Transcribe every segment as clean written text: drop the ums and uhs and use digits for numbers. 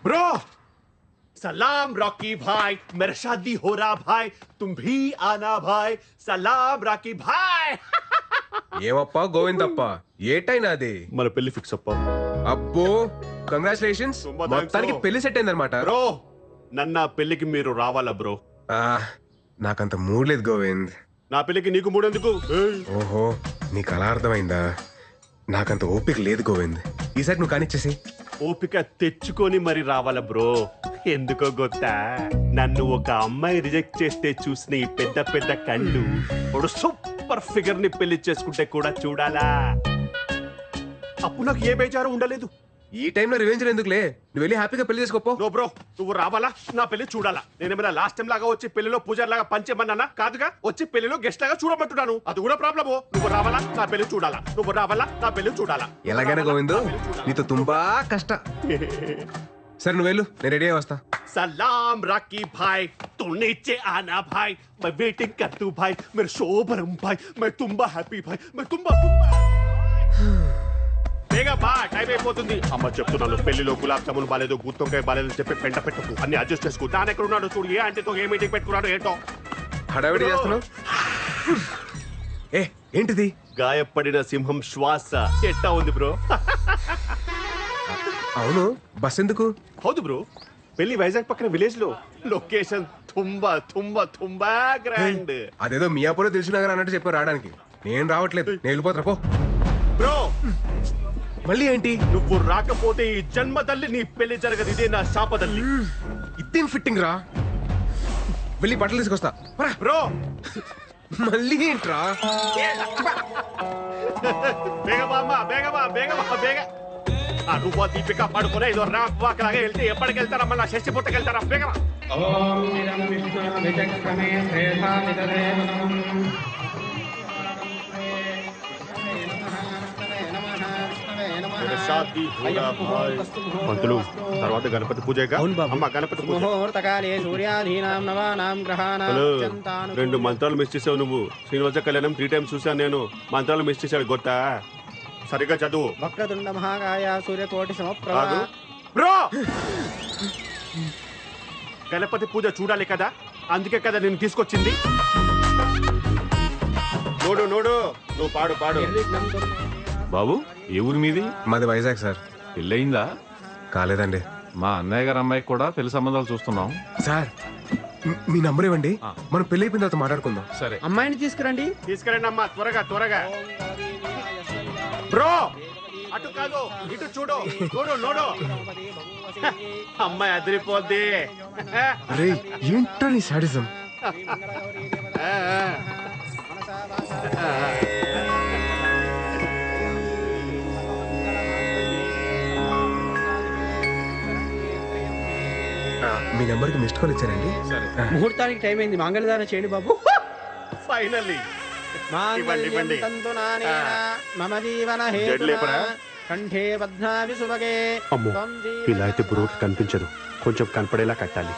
Bro सलाम Rocky भाई मेरा शादी हो रहा भाई तुम भी आना भाई सलाम रॉकी भाई ఏమప్పా గోవిందప్ప ఏటైనా అది మన పెళ్లి ఫిక్స్ అప్ప అబ్బో కంగ్రాచులేషన్స్ తుంబా thanks మొత్తానికి bro. పెళ్లి సెట్ అయిందనమాట బ్రో నన్న పెళ్లికి మీరు రావాలా బ్రో నాకంత మూడ్ లేదు గోవింద్ నా పెళ్లికి నీకు మూడెందుకు ఓహో నీకు అలా అర్థమైందా నాకంత ఓపిక లేదు గోవింద్ ఈసారి నువ్వు కానిచ్చేసి ఓపిక తెచ్చుకొని మరి రావాలా బ్రో ఎందుకో గొత్తా నన్ను ఒక అమ్మాయి రిజెక్ట్ చేస్తే చూసిన ఈ పెద్ద పెద్ద కళ్ళు ఇప్పుడు సూపర్ ఫిగర్ ని పెళ్లి చేసుకుంటే కూడా చూడాలా అప్పుడు నాకు ఏ బేజారు ఉండలేదు ఈ టైంలో రివెంజ్ ఎందుకులే నువ్వు వెళ్ళి హ్యాపీగా పెళ్లి చేసుకోపో నో బ్రో నువ్వు రావాలా నా పెళ్లి చూడాలా నేనేమైనా లాస్ట్ టైం లాగా వచ్చి పెళ్లిలో పూజారి లాగా పంచేమన్నానా కాదుగా వచ్చి పెళ్లిలో గెస్ట్ లాగా చూడమంటున్నాను అది కూడా ప్రాబ్లము నువ్వు రావాలా నా పెళ్లి చూడాలా నువ్వు రావాలా నా పెళ్లి చూడాలా ఎలాగైనా గోవిందు నీతో తుంబా కష్ట సరే నువ్వు వెళ్ళు నేను రెడీ అయ్యి వస్తా सलाम राकी भाई तो नीचे आना भाई मैं वेटिंग कर तू भाई मेरे शोभरम भाई मैं तुम्बा हैप्पी भाई मैं तुम्बा బేగా బా టైం అయిపోతుంది అమ్మ చెప్తున్నాను పెళ్లిలో గులాబ్ జామున్ బాలేదు గుత్తొంకాయ బాలేదు చెప్పి పెంట పెట్టుకు అన్ని అడ్జస్ట్ చేసుకో దాని ఎక్కడ ఉన్నాడు చూడు ఏ అంటే ఏ మీటింగ్ పెట్టుకున్నాడు ఏంటో హడావిడి చేస్తున్నావు ఏ ఏంటిది గాయపడిన సింహం శ్వాస ఎట్టా ఉంది బ్రో అవును బస్ ఎందుకు హౌదు బ్రో పెళ్లి వైజాగ్ పక్కన విలేజ్ లో లొకేషన్ తుంబా తుంబా తుంబా గ్రాండ్ అదేదో మియాపూర్ తెలిసినగర్ అన్నట్టు చెప్పారు రావడానికి నేను రావట్లేదు నేను వెళ్ళిపోతున్నా పో బ్రో మళ్ళీ ఏంటి నువ్వు రాకపోతే ఈ జన్మదల్లి నీ పెళ్లి జరగదు ఇదే నా శాపదల్లి ఇదేం ఫిట్టింగ్ రా వెళ్ళి బట్టలు తీసుకొస్తా పరా. బ్రో మళ్ళీ ఏంట్రా బేగమా బేగమా బేగమా బేగ ఆ రూపా దీపిక పడుకునే ఇదో రాలాగా వెళ్తే ఎప్పటికి వెళ్తారా మళ్ళీ షష్టి పుట్టకి వెళ్తారా బేగమా పంతులు తర్వాత గణపతి పూజ అమ్మ గణపతి పూజ ముహూర్తకాలే సూర్యాధీనాం నవానాం గ్రహాణాం హలో అత్యంతాను 2 మంత్రాలు మిస్ చేసావు నువ్వు శ్రీనివాస కళ్యాణం 3 టైమ్స్ చూసాను నేను మంత్రాలు మిస్ చేశాడు గొత్తా సరిగ్గా చదువు వక్రతుండ మహాకాయ సూర్యకోటి సమప్రభ కాదు బ్రో గణపతి పూజ చూడాలి కదా అందుకే కదా నేను తీసుకొచ్చింది నోడు నోడు నువ్వు పాడు పాడు బాబు ఏ ఊరి మీది మాది వైజాగ్ సార్ పెళ్ళయిందా కాలేదండి మా అన్నయ్య గారు అమ్మాయికి కూడా పెళ్లి సంబంధాలు చూస్తున్నాం. సార్ మీ నంబర్ ఇవ్వండి మనం పెళ్లి అయిపోయిన తర్వాత మాట్లాడుకుందాం. సరే అమ్మాయిని తీసుకురండి తీసుకురండి అమ్మా త్వరగా త్వరగా బ్రో అటు కాదు ఇటు చూడు చూడు నోడు అమ్మాయి అదిరిపోద్ది అరే ఏంటో నీ సాడిజం మీ నెంబర్ కి మిస్డ్ కాల్ ఇచ్చారండి. ముహూర్తానికి టైం అయింది మాంగళ్యదానం చేయండి బాబు. ఫైనల్లీ మాంగళ్యం తంతునానేన మమ జీవన జడ్లేపరా? కంఠే బధ్నామి సుభగే అమ్మో ఇలా అయితే బ్రోకి కనిపించదు కొంచెం కనపడేలా కట్టాలి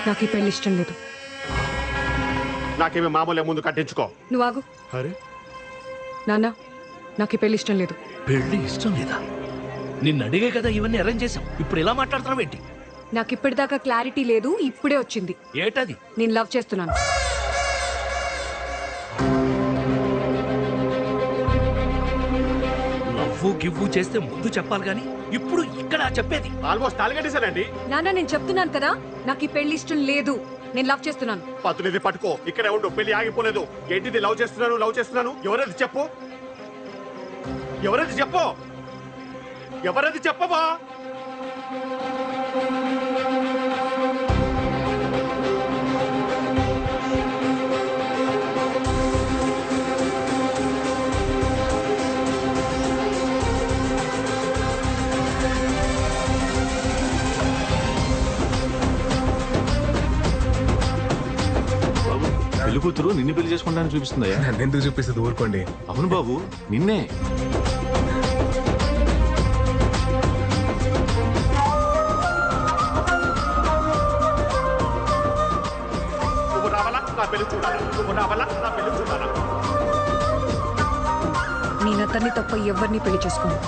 నాకు ఈ పెళ్లి ఇష్టం లేదు. నాకేమి మామూలే ముందు కట్టించుకో నువ్వు ఆగు. అరే నాన్న నాకు ఈ పెళ్లి ఇష్టం లేదు. పెళ్లి ఇష్టం లేదా? నిన్ను అడిగే కదా ఇవన్నీ అరేంజ్ చేసాం. ఇప్పుడు ఇలా మాట్లాడుతున్నావు ఏంటి? నాకు ఇప్పటిదాకా క్లారిటీ లేదు, ఇప్పుడే వచ్చింది. ఏటది? నేను లవ్ చేస్తున్నాను. లవ్వు గివ్వు చేస్తే ముందు చెప్పాలి గాని ఇప్పుడు ఇక్కడ చెప్పేది. ఆల్మోస్ట్ తాలిగట్టేశానండి నాన్న నేను చెప్తున్నాను కదా, నాకు ఈ పెళ్లి ఇష్టం లేదు. నేను లవ్ చేస్తున్నాను. పత్తునిది పట్టుకో ఇక్కడే ఉండు పెళ్లి ఆగిపోలేదు ఏంటిది లవ్ చేస్తున్నాను ఎవరది చెప్పు ఎవరది చెప్పవా పెళ్లి కూతురు నిన్ను పెళ్లి చేసుకుంటానని చూపిస్తుందయ్యా. నన్ను ఎందుకు చూపిస్తుంది ఊరుకోండి. అవును బాబు నిన్నే. నువ్వు రావాలా నా పెళ్లి చూడాలా అతన్ని తప్ప ఎవరిని పెళ్లి చేసుకోను.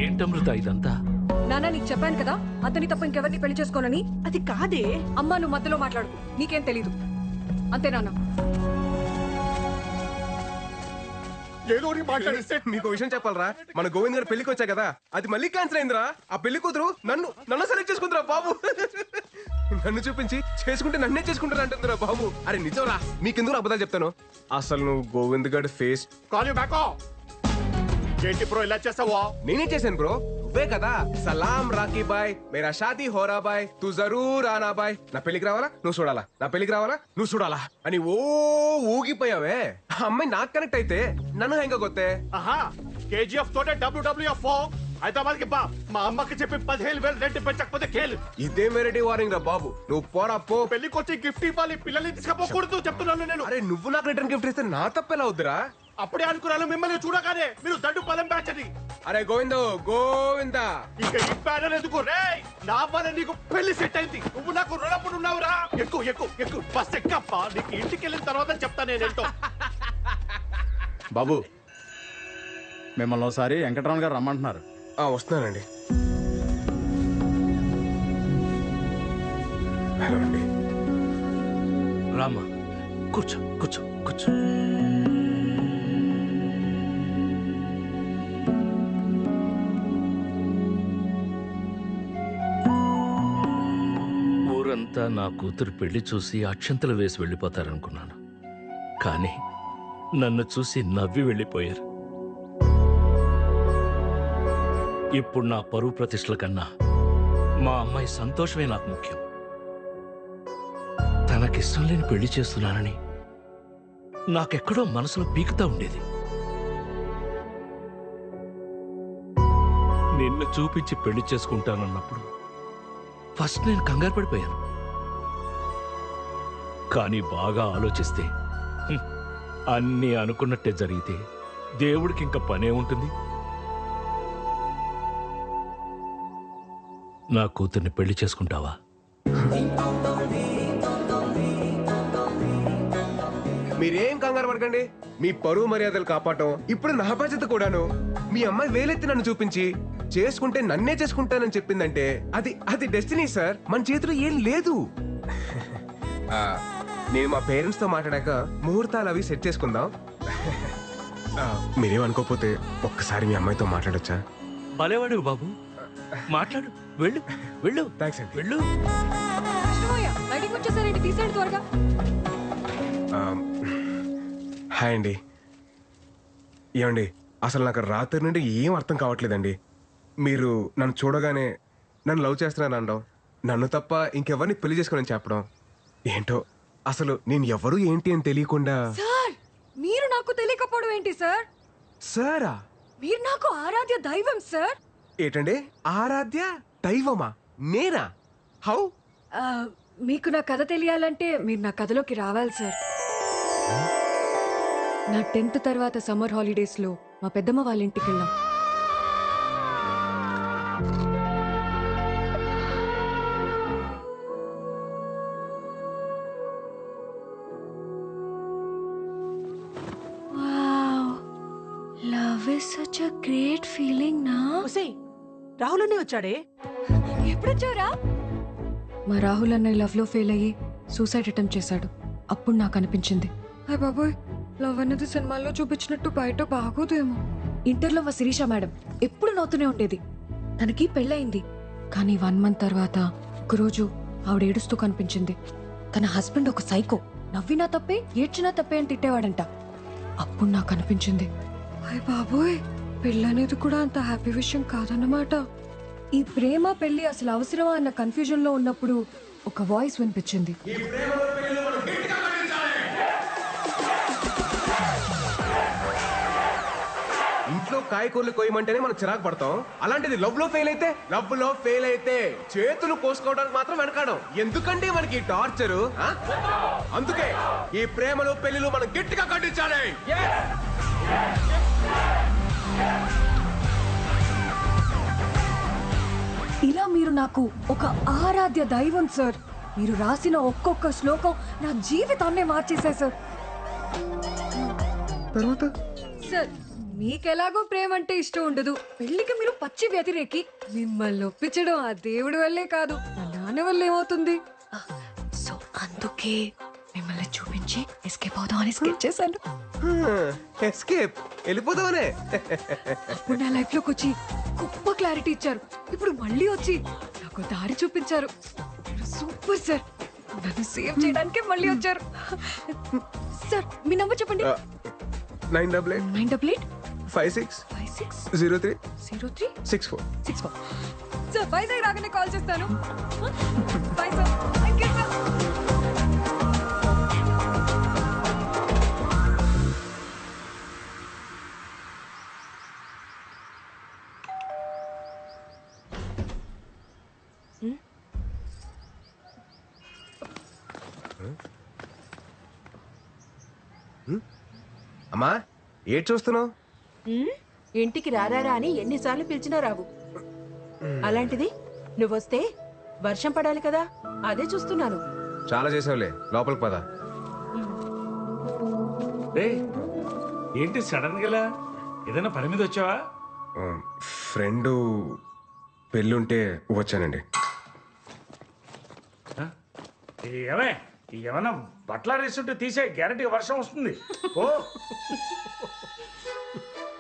ఏంటమృత ఇదంతా? నాన్న నీకు చెప్పాను కదా అతన్ని తప్ప ఇంకెవరిని పెళ్లి చేసుకోనని. అది కాదే. అమ్మా నువ్వు మధ్యలో మాట్లాడుకు, నీకేం తెలీదు అంతే నాన్న. ఏదో ఒకటి మాట్లాడిస్తే మీకు విషయం చెప్పాలరా, మన గోవింద్ గారు పెళ్లికి వచ్చా కదా, అది మళ్ళీ క్యాన్సిల్ అయిందిరా. ఆ పెళ్లి కూతురు నన్ను సెలెక్ట్ చేసుకుందిరా బాబు. నన్ను చూపించి చేసుకుంటే నన్నే చేసుకుంటారా అంటుందిరా బాబు. అరే నిజంరా, మీకెందుకు అబద్ధాలు చెప్తాను. అసలు నువ్వు గోవింద్ గారి ఫేస్ కాల్ యూ బ్యాక్. ఏంటి బ్రో ఇలా చేస్తావా? నేనే చేశాను బ్రో, నువ్వే కదా సలాం రాకీ బాయ్ మేరా షాదీ హోరా బాయ్ తు జరూర్ ఆనా బాయ్, నా పెళ్లికి రావాలా నువ్వు చూడాలా, నా పెళ్లికి రావాలా నువ్వు చూడాలా అని ఓ ఊగిపోయావే. ఆ అమ్మాయి నాకు కనెక్ట్ అయితే నన్ను హెంగ కొత్తే. ఆహా, కేజీఎఫ్ తోటే WWF హైదరాబాద్ కి బా. మా అమ్మకి చెప్పి 15,000 రెంట్ పెంచకపోతే కేలు. ఇదే వెరైటీ వారింగ్ రా బాబు. నువ్వు పోరా పో. పెళ్లికి వచ్చి గిఫ్ట్ ఇవ్వాలి, పిల్లల్ని తీసుకపోకూడదు చెప్తున్నాను నేను. అరే నువ్వు నాకు రిటర్న్ గిఫ్ట్ ఇస్తే నా తప్పెలా అవుద్దిరా. అప్పుడే అనుకున్నాను మిమ్మల్ని చూడగానే మీరు దండు పదం బ్యాచ్ అని. అరే గోవిందో గోవిందా, ఇంకా ఈ బ్యానర్ ఎందుకు రే? నా వల్ల నీకు పెళ్లి సెట్ అయింది, నువ్వు నాకు రుణపడి ఉన్నావురా. ఎక్కువ ఎక్కువ ఎక్కువ బస్ ఎక్కప్ప, నీకు ఇంటికి వెళ్ళిన తర్వాత చెప్తా నేనేంటో. బాబు మిమ్మల్ని ఒకసారి వెంకటరమణ గారు రమ్మంటున్నారు. వస్తున్నానండి. హలో అండి. రామ్మా, కూర్చో కూర్చో కూర్చో. ఊరంతా నా కూతురు పెళ్లి చూసి అక్షంతలు వేసి వెళ్ళిపోతారనుకున్నాను, కానీ నన్ను చూసి నవ్వి వెళ్ళిపోయారు. ఇప్పుడు నా పరువు ప్రతిష్టల కన్నా మా అమ్మాయి సంతోషమే నాకు ముఖ్యం. తనకిష్టం లేని పెళ్లి చేస్తున్నానని నాకెక్కడో మనసులో పీకుతా ఉండేది. నిన్ను చూపించి పెళ్లి చేసుకుంటానన్నప్పుడు ఫస్ట్ నేను కంగారు పడిపోయాను. కానీ బాగా ఆలోచిస్తే అన్నీ అనుకున్నట్టే జరిగితే దేవుడికి ఇంకా పనే ఉంటుంది. నా కూతుర్ని పెళ్లి చేసుకుంటావా? మీరేం కంగారు పడకండి. మీ పరువు మర్యాదలు కాపాడటం ఇప్పుడు నా బాధ్యత కూడాను. మీ అమ్మాయి వేలెత్తి నన్ను చూపించి చేసుకుంటే నన్నే చేసుకుంటానని చెప్పిందంటే అది డెస్టినీ సార్. మన చేతిలో ఏం లేదు. నేను మా పేరెంట్స్ తో మాట్లాడాక ముహూర్తాలు అవి సెట్ చేసుకుందాం. మీరేం అనుకోకపోతే ఒక్కసారి మీ అమ్మాయితో మాట్లాడొచ్చా? భలేవాడు బాబు, మాట్లాడు. వెళ్ళు వెళ్ళు. థ్యాంక్స్ అండి. వెళ్ళు. బయటికి వచ్చేసారండి, తీసేయండి త్వరగా. హాయ్ అండి. ఏమండి, అసలు నాకు రాత్రి నుండి ఏం అర్థం కావట్లేదండి. మీరు నన్ను చూడగానే నన్ను లవ్ చేస్తున్నాను అనడం, నన్ను తప్ప ఇంకెవరిని పెళ్లి చేసుకోనని చెప్పడం, ఏంటో అసలు నేను ఎవరు ఏంటి అని తెలియకుండా. సార్ మీరు నాకు తెలియకపోవడం ఏంటి సార్? సారా? మీరు నాకు ఆరాధ్య దైవం సార్. ఏంటండి ఆరాధ్య దైవమా? నేనా? హౌ? మీకు నా కథ తెలియాలంటే మీరు నా కథలోకి రావాలి సార్. నా 10th తర్వాత సమ్మర్ హాలిడేస్ లో మా పెద్దమ్మ వాళ్ళ ఇంటికి వెళ్ళాం. Love is such a great feeling నా. ఒసేయ్, రాహుల్ అనే వచ్చాడే. ఎప్పుడొచ్చారా? మా రాహుల్ అన్నయ్య లవ్ లో ఫెయిల్ అయ్యి సూసైడ్ అటెంప్ట్ చేశాడు. అప్పుడు నాకు అనిపించింది, హాయ్ బాబోయ్, లవ్ అనేది సినిమాల్లో చూపించినట్టు బయట బాగోదేమో. ఇంటర్లో మా శిరీష మేడం ఎప్పుడు నవ్వుతూనే ఉండేది. తనకి పెళ్ళయింది, కానీ 1 month తర్వాత ఒకరోజు ఆవిడ ఏడుస్తూ కనిపించింది. తన హస్బెండ్ ఒక సైకో, నవ్వినా తప్పే ఏడ్చినా తప్పే అని తిట్టేవాడంట. అప్పుడు నాకు అనిపించింది, హాయ్ బాబోయ్, పెళ్ళనేది కూడా అంత హ్యాపీ విషయం కాదన్నమాట. ఈ ప్రేమ పెళ్లి అసలు అవసరమా అన్న కన్ఫ్యూజన్ లో ఉన్నప్పుడు ఒక వాయిస్ వినిపించింది. కాయకూరలు కోయమంటేనే మనం చిరాకు పడతాం, అలాంటిది లవ్ లో ఫెయిల్ అయితే చేతులు కోసుకోవడానికి మాత్రం వెనకాడం. ఎందుకంటే మనకి టార్చరు. అందుకే ఈ ప్రేమలు పెళ్లిలు మనం గట్టిగా ఖండించాలి. ఇలా మీరు నాకు ఒక ఆరాధ్య దైవం సార్. మీరు రాసిన ఒక్కొక్క శ్లోకం నా జీవితాన్నే మార్చేశాయి సార్. తర్వాత సార్ మీకెలాగో ప్రేమ అంటే ఇష్టం ఉండదు, పెళ్లికి మీరు పచ్చి వ్యతిరేకి. మిమ్మల్ని ఒప్పించడం ఆ దేవుడి వల్లే కాదు, నా నాన్న వల్ల ఏమవుతుంది. సో అందుకే మిమ్మల్ని చూపించి ఎస్కేప్ అవుదాం అని స్కెచ్ చేశాను. ఎస్కేప్ వెళ్ళిపోదామనే. ఇప్పుడు నా లైఫ్ లోకి వచ్చి గొప్ప క్లారిటీ ఇచ్చారు. ఇప్పుడు మళ్ళీ వచ్చి నాకు దారి చూపించారు. సూపర్ సార్, నన్ను సేవ్ చేయడానికి మళ్ళీ వచ్చారు. సార్ మీ నంబర్ చెప్పండి. 988 988 56 56 03 03 64. 64. సార్ వైజాగ్ రాగానే కాల్ చేస్తాను. Bye sir. Thank you sir. అమ్మా ఏడ్ చూస్తున్నావు? ఇంటికి రారా అని ఎన్నిసార్లు పిలిచినా రావు. అలాంటిది నువ్వొస్తే వర్షం పడాలి కదా, అదే చూస్తున్నాను. చాలా చేసావులే, లోపలికి పద. ఏంటి సడన్ గా ఏదైనా పని మీద వచ్చావా? ఫ్రెండ్ పెళ్ళుంటే వచ్చానండి. ఏమే ఏమన్నా బట్టలాడేస్తుంటే తీసే గ్యారెంటీ వర్షం వస్తుంది. ఓ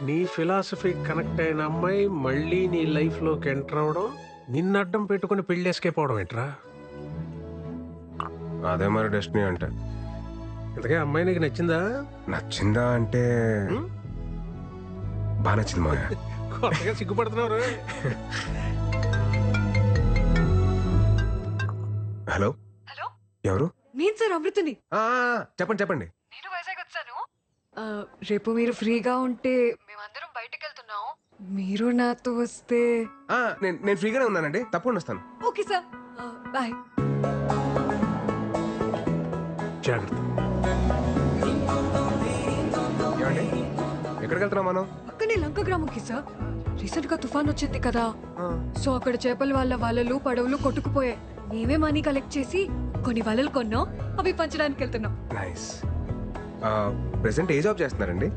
నీ ఫిలాసఫీ కనెక్ట్ అయిన అమ్మాయి మళ్ళీ నీ లైఫ్ లోకి ఎంటర్ అవడం, నిన్ను అడ్డం పెట్టుకుని పెళ్లి ఎస్కేప్ అవడం ఏంట్రా? అదే మరి డెస్టినీ అంటే. ఇంతకే అమ్మాయి నీకు నచ్చిందా? నచ్చిందా అంటే బాగా నచ్చింది మాయా. కొత్తగా సిగ్గుపడుతున్నారు. హలో హలో, ఎవరు? నేను సార్ అమృతని. చెప్పండి చెప్పండి. నేను వైజాగ్ వచ్చాను. రేపు మీరు ఫ్రీగా ఉంటే మేమందరం బయటకు వెళ్తున్నాం. మీరు నాతో వస్తే. నేను ఫ్రీగానే ఉన్నానండి, తప్పకుండా వస్తాను. Okay sir, bye. జాగ్రత్త. ఏమండి ఎక్కడికి వెళ్తున్నాం మనం? పక్కనే లంక గ్రామంకి సార్. రీసెంట్ గా తుఫాన్ వచ్చింది కదా, సో అక్కడ చేపల వాళ్ళ వలలు పడవలు కొట్టుకుపోయాయి. మేమే మనీ కలెక్ట్ చేసి కొన్ని వలలు కొన్నాం, అవి పంచడానికి వెళ్తున్నాం. నైస్. ప్రెసెంట్ ఏ జాబ్ చేస్తున్నారండి?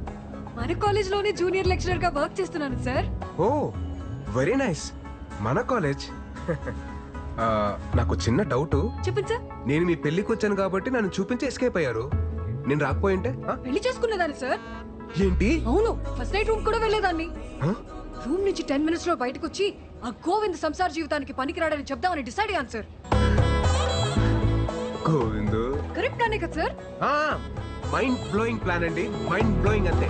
మన కాలేజ్ లోనే జూనియర్ లెక్చరర్ గా వర్క్ చేస్తున్నాను సార్. ఓ వెరీ నైస్. మన కాలేజ్. నాకు చిన్న డౌట్. చెప్పండి సార్. నేను మీ పెళ్లికి వచ్చాను కాబట్టి నన్ను చూపించి ఎస్కేప్ అయ్యారు. నేను రాకపోయింటే పెళ్లి చేసుకునేదాన్ని సార్. ఏంటి? అవును, ఫస్ట్ నైట్ రూమ్ కూడా వెళ్ళేదాన్ని. ఆ? రూమ్ నుంచి 10 minutes లో బయటకు వచ్చి ఆ గోవింద్ సంసార జీవితానికి పనికిరాడని చెప్దామని డిసైడ్ అయ్యాను సార్. గోవిందు కరెక్ట్ గానే కదా సార్? మైండ్ బ్లోయింగ్ ప్లాన్ అండి, మైండ్ బ్లోయింగ్ అంతే.